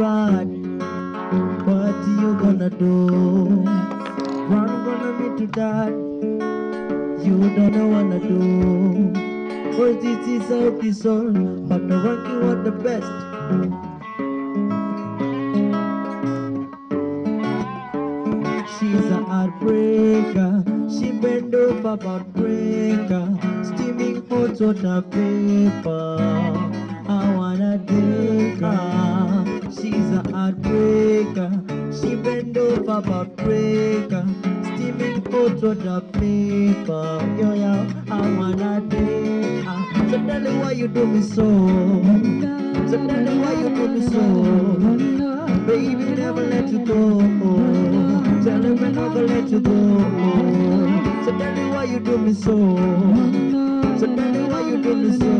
bad. What you gonna do? Run gonna be to that. You don't wanna do. Cause this is out the soul, but the ranking was the best. She's a heartbreaker. She bend over about breaker. Steaming hot water vapor. I wanna take her. She's a heartbreaker. She bend over about breaker. Steaming hot water vapor. Yo yo, I wanna take her. So tell me why you do me so. So tell me why you do me so. Baby, never let you go. Tell me when I'm gonna let you go. So tell me why you do me so. So tell me why you do me so.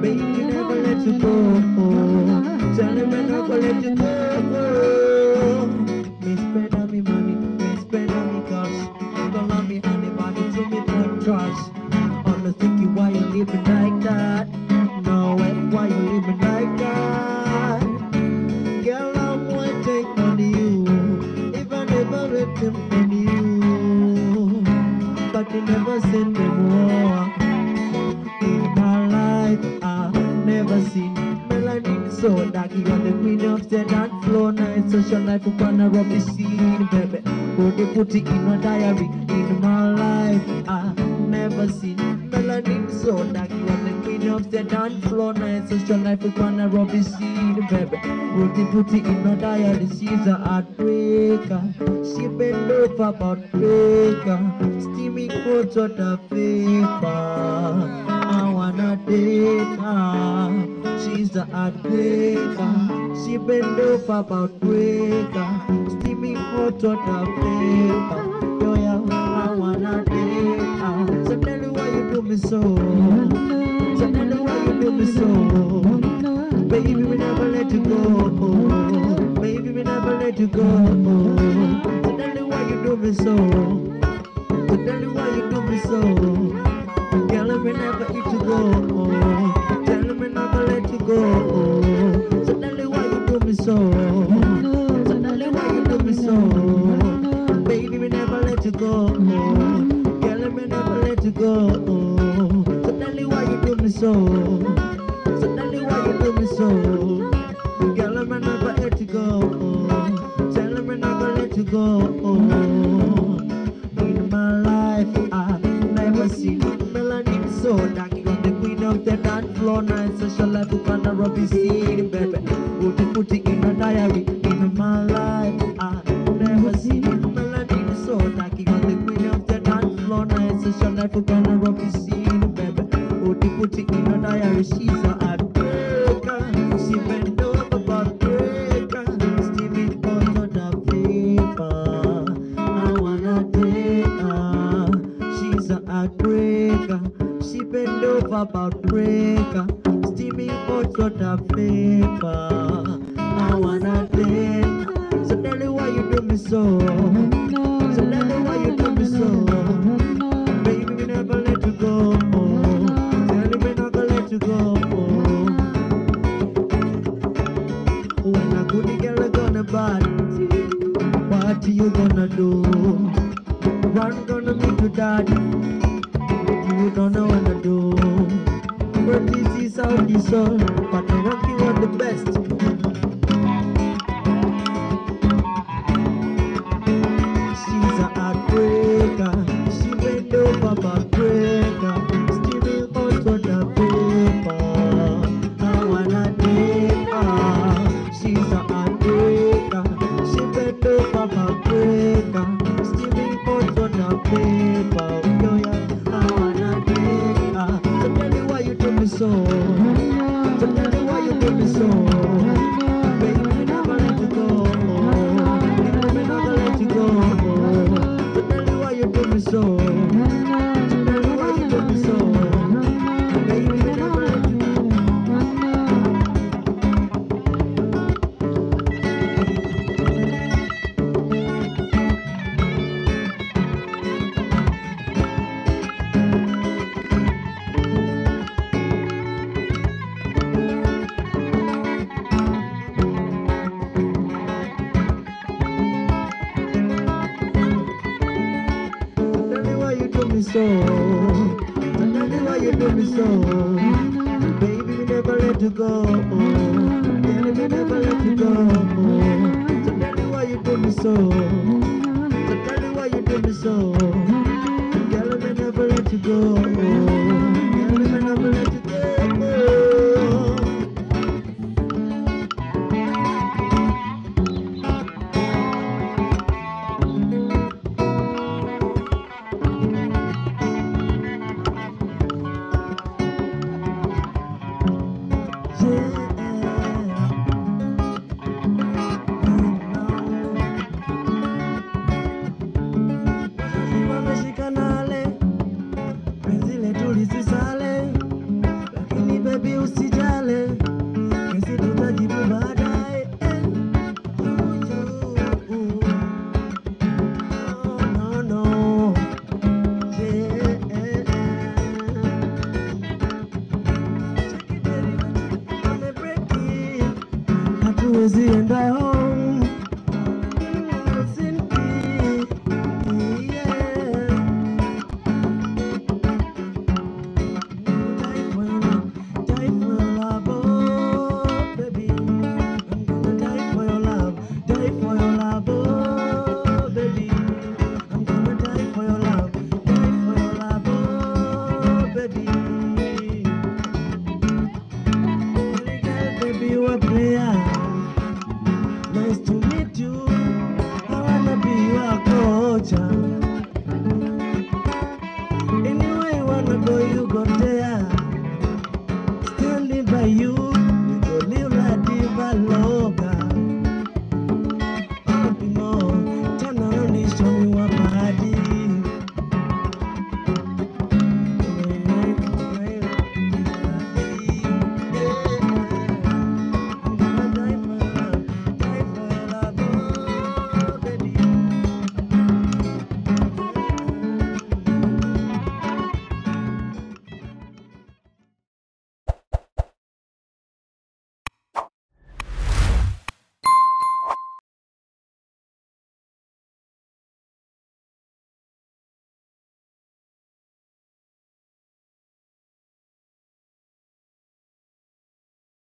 Baby, never let you go. Tell me when I'm gonna let you go. Me spend on me money, me spend on me cash. Don't love me anybody to me not trash. I'm not thinking why you living like that. No way, why you living like that? Girl, I'm waiting on you. If I never waiting on you, but you never seen me more. In my life, I never seen melanin so dark. You are the queen of the dance floor. Night social life, you wanna rob the scene, baby. Put it in my diary. In my life, I never seen melanin so dark. You are the queen of the dance floor. Night social life, you wanna rob the scene, baby. Put it in my diary. She's a heartbreaker. She bend over about breaker. Steaming hot water vapor. I wanna date her. She's a heartbreaker. She bend over about breaker. Steaming hot water vapor. Yo, yo, I wanna date her. So tell me why you do me so. So tell me why you do me so. Baby, we never let you go. Baby, we never let you go. So tell me why you do me so. So tell me why you do me so. Girl, we never let you go. Tell me never let you go. So tell me why you do me so. So tell me why you do me so. Baby, we never let you go. Girl, we never let you go. So tell me why you do me so. So tell me why you do me so. Girl, we never let you go. Tell me never let you go. In my life, I never seen melanin so dark. You're the queen of the dance floor. Night social life, you gonna rob the scene, baby. Put it in a diary. In my life, I never seen melanin so dark. You're the queen of the dance floor. Night social life, you gonna rob the scene, baby. Put it in a diary. She's a heartbreaker. She bend over about breaker. Steaming hot on the paper. I wanna take her. She's a heartbreaker. She bend over about breaker. Steaming hot on the paper. I wanna take her. So tell me why you do me so. So tell me why you do me so. Baby, we never let you go. Tell me we're not gonna let you go. When a good girl gonna bad, what you gonna do? Run gonna be to that. You don't know what to do. But this is how this all. But the rocky was the best. She's a heartbreaker. She bend over about breaker. Steaming hot on the paper. I wanna take her. She's a heartbreaker. She bend over about breaker. Steaming hot on the paper. Yo, yeah, I wanna take her. So tell me why you do me so. So tell me why you do me so. Baby, we never let you go. Baby, we never let you go. So tell me why you do me so. So tell me why you do me so. Baby, we never let you go. so. So tell me why you do me so. Baby, we never let you go. Tell me never let you go. So tell me why you do me so. So tell me why you do me so.